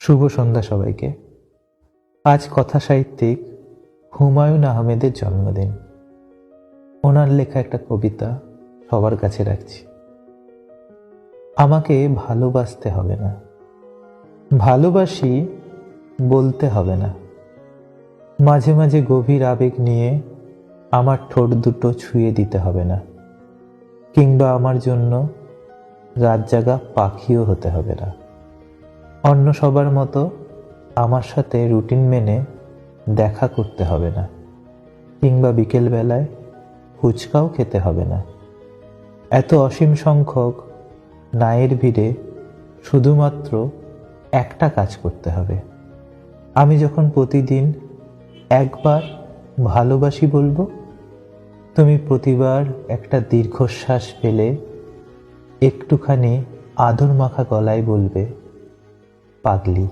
শুভ সন্ধ্যা সবাইকে। আজ কথা সাহিত্যিক হুমায়ুন আহমেদের জন্মদিন। ওনার লেখা একটা কবিতা সবার কাছে রাখছি। আমাকে ভালোবাসতে হবে না, ভালোবাসি বলতে হবে না। মাঝে মাঝে গভীর আবেগ নিয়ে আমার ঠোঁট দুটো ছুঁয়ে দিতে হবে না, কিংবা আমার জন্য রাত জাগা পাখিও হতে হবে না। অন্য সবার মতো আমার সাথে রুটিন মেনে দেখা করতে হবে না, কিংবা বিকেলবেলায় ফুচকাও খেতে হবে না। এত অসীম সংখ্যক নায়ের ভিড়ে শুধুমাত্র একটা কাজ করতে হবে। আমি যখন প্রতিদিন একবার ভালোবাসি বলবো, তুমি প্রতিবার একটা দীর্ঘশ্বাস ফেলে একটুখানি আদর মাখা গলায় বলবে, পাগলি।